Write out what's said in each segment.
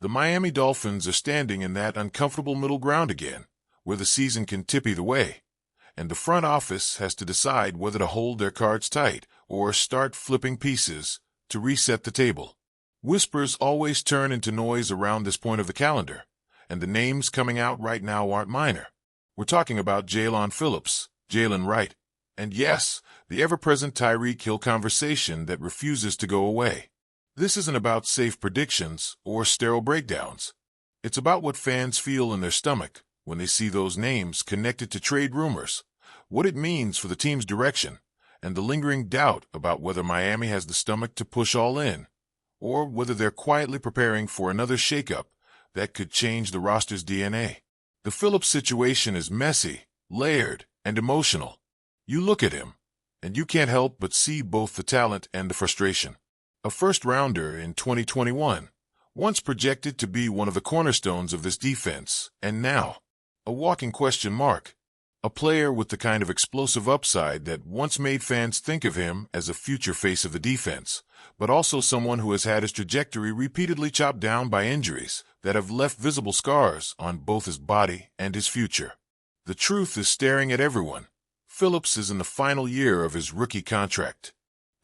The Miami Dolphins are standing in that uncomfortable middle ground again, where the season can tip either way, and the front office has to decide whether to hold their cards tight or start flipping pieces to reset the table. Whispers always turn into noise around this point of the calendar, and the names coming out right now aren't minor. We're talking about Jalen Phillips, Jalen Wright, and yes, the ever-present Tyreek Hill conversation that refuses to go away. This isn't about safe predictions or sterile breakdowns. It's about what fans feel in their stomach when they see those names connected to trade rumors, what it means for the team's direction, and the lingering doubt about whether Miami has the stomach to push all in, or whether they're quietly preparing for another shakeup that could change the roster's DNA. The Phillips situation is messy, layered, and emotional. You look at him, and you can't help but see both the talent and the frustration. A first-rounder in 2021, once projected to be one of the cornerstones of this defense, and now, a walking question mark. A player with the kind of explosive upside that once made fans think of him as a future face of the defense, but also someone who has had his trajectory repeatedly chopped down by injuries that have left visible scars on both his body and his future. The truth is staring at everyone. Phillips is in the final year of his rookie contract.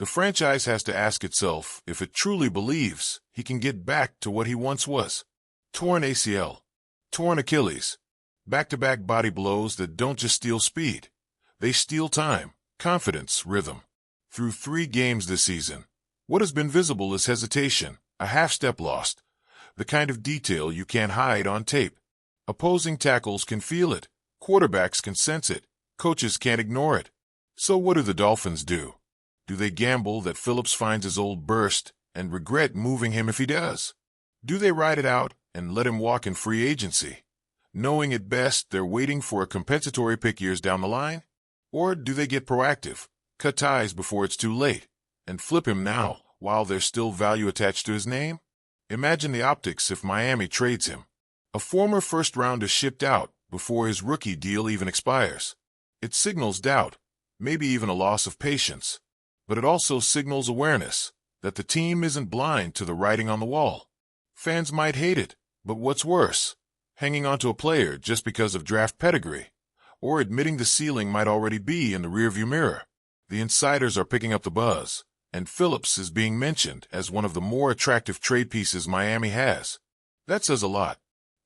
The franchise has to ask itself if it truly believes he can get back to what he once was. Torn ACL, torn Achilles, back-to-back body blows that don't just steal speed. They steal time, confidence, rhythm. Through 3 games this season, what has been visible is hesitation, a half-step lost, the kind of detail you can't hide on tape. Opposing tackles can feel it, quarterbacks can sense it, coaches can't ignore it. So what do the Dolphins do? Do they gamble that Phillips finds his old burst and regret moving him if he does? Do they ride it out and let him walk in free agency, knowing at best they're waiting for a compensatory pick years down the line? Or do they get proactive, cut ties before it's too late, and flip him now while there's still value attached to his name? Imagine the optics if Miami trades him. A former first-rounder shipped out before his rookie deal even expires. It signals doubt, maybe even a loss of patience. But it also signals awareness that the team isn't blind to the writing on the wall. Fans might hate it, but what's worse, hanging on to a player just because of draft pedigree, or admitting the ceiling might already be in the rearview mirror? The insiders are picking up the buzz, and Phillips is being mentioned as one of the more attractive trade pieces Miami has. That says a lot.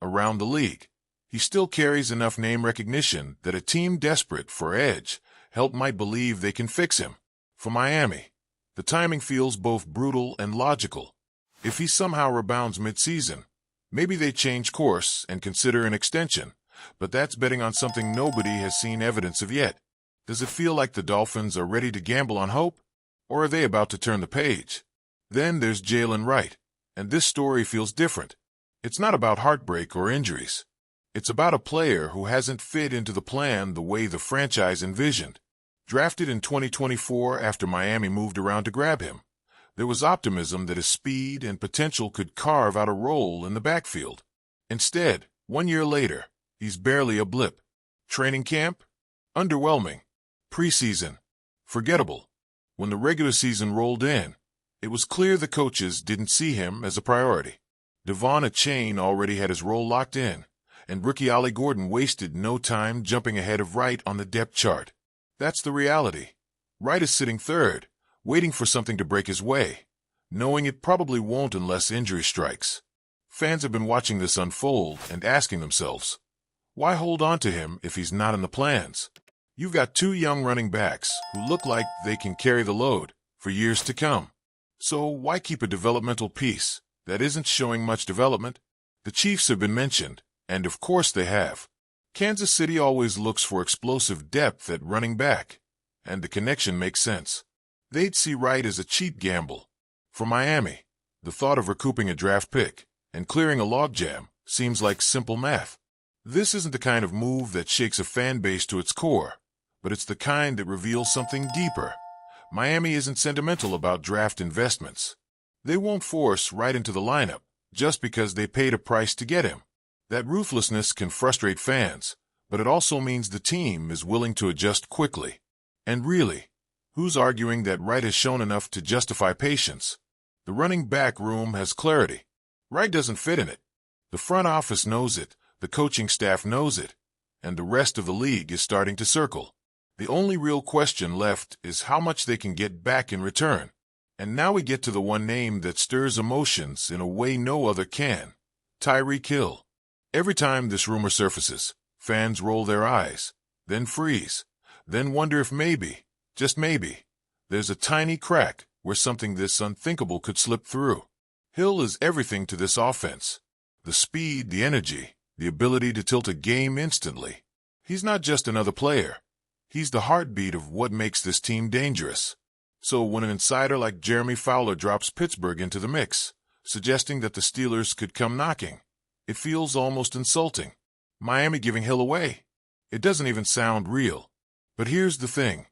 Around the league, he still carries enough name recognition that a team desperate for edge help might believe they can fix him. For Miami, the timing feels both brutal and logical. If he somehow rebounds mid-season, maybe they change course and consider an extension, but that's betting on something nobody has seen evidence of yet. Does it feel like the Dolphins are ready to gamble on hope, or are they about to turn the page? Then there's Jalen Wright, and this story feels different. It's not about heartbreak or injuries. It's about a player who hasn't fit into the plan the way the franchise envisioned. Drafted in 2024 after Miami moved around to grab him, there was optimism that his speed and potential could carve out a role in the backfield. Instead, 1 year later, he's barely a blip. Training camp? Underwhelming. Preseason? Forgettable. When the regular season rolled in, it was clear the coaches didn't see him as a priority. Devon Achane already had his role locked in, and rookie Ollie Gordon wasted no time jumping ahead of Wright on the depth chart. That's the reality. Wright is sitting third, waiting for something to break his way, knowing it probably won't unless injury strikes. Fans have been watching this unfold and asking themselves, why hold on to him if he's not in the plans? You've got 2 young running backs who look like they can carry the load for years to come. So why keep a developmental piece that isn't showing much development? The Chiefs have been mentioned, and of course they have. Kansas City always looks for explosive depth at running back, and the connection makes sense. They'd see Wright as a cheap gamble. For Miami, the thought of recouping a draft pick and clearing a logjam seems like simple math. This isn't the kind of move that shakes a fan base to its core, but it's the kind that reveals something deeper. Miami isn't sentimental about draft investments. They won't force Wright into the lineup just because they paid a price to get him. That ruthlessness can frustrate fans, but it also means the team is willing to adjust quickly. And really, who's arguing that Wright has shown enough to justify patience? The running back room has clarity. Wright doesn't fit in it. The front office knows it, the coaching staff knows it, and the rest of the league is starting to circle. The only real question left is how much they can get back in return. And now we get to the one name that stirs emotions in a way no other can: Tyreek Hill. Every time this rumor surfaces, fans roll their eyes, then freeze, then wonder if maybe, just maybe, there's a tiny crack where something this unthinkable could slip through. Hill is everything to this offense. The speed, the energy, the ability to tilt a game instantly. He's not just another player. He's the heartbeat of what makes this team dangerous. So when an insider like Jeremy Fowler drops Pittsburgh into the mix, suggesting that the Steelers could come knocking, it feels almost insulting. Miami giving Hill away. It doesn't even sound real. But here's the thing.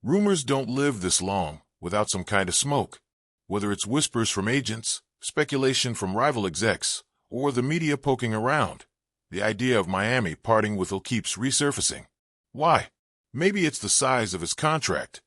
Rumors don't live this long without some kind of smoke. Whether it's whispers from agents, speculation from rival execs, or the media poking around, the idea of Miami parting with Hill keeps resurfacing. Why? Maybe it's the size of his contract.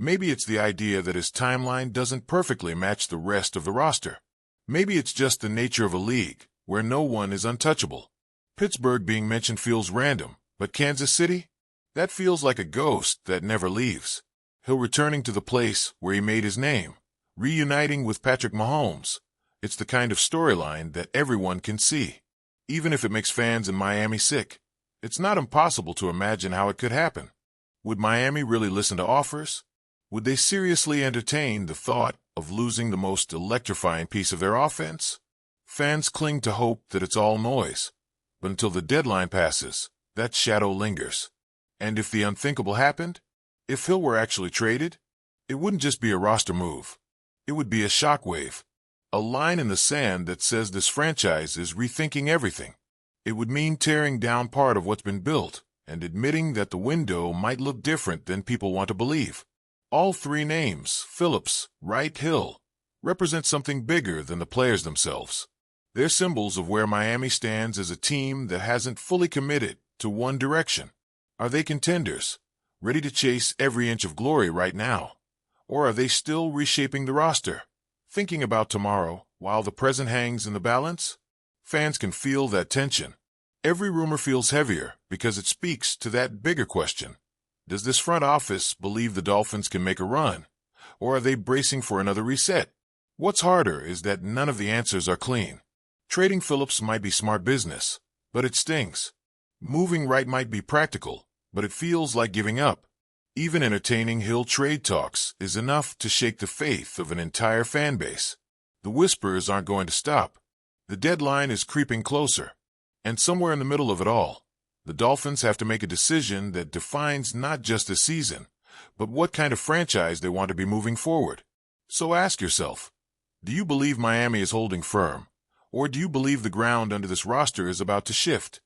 Maybe it's the idea that his timeline doesn't perfectly match the rest of the roster. Maybe it's just the nature of a league where no one is untouchable. Pittsburgh being mentioned feels random, but Kansas City? That feels like a ghost that never leaves. Hill returning to the place where he made his name, reuniting with Patrick Mahomes. It's the kind of storyline that everyone can see. Even if it makes fans in Miami sick, it's not impossible to imagine how it could happen. Would Miami really listen to offers? Would they seriously entertain the thought of losing the most electrifying piece of their offense? Fans cling to hope that it's all noise. But until the deadline passes, that shadow lingers. And if the unthinkable happened, if Hill were actually traded, it wouldn't just be a roster move. It would be a shockwave, a line in the sand that says this franchise is rethinking everything. It would mean tearing down part of what's been built and admitting that the window might look different than people want to believe. All three names, Phillips, Wright, Hill, represent something bigger than the players themselves. They're symbols of where Miami stands as a team that hasn't fully committed to one direction. Are they contenders, ready to chase every inch of glory right now? Or are they still reshaping the roster, thinking about tomorrow while the present hangs in the balance? Fans can feel that tension. Every rumor feels heavier because it speaks to that bigger question. Does this front office believe the Dolphins can make a run, or are they bracing for another reset? What's harder is that none of the answers are clean. Trading Phillips might be smart business, but it stings. Moving Wright might be practical, but it feels like giving up. Even entertaining Hill trade talks is enough to shake the faith of an entire fan base. The whispers aren't going to stop. The deadline is creeping closer. And somewhere in the middle of it all, the Dolphins have to make a decision that defines not just the season, but what kind of franchise they want to be moving forward. So ask yourself, do you believe Miami is holding firm, or do you believe the ground under this roster is about to shift?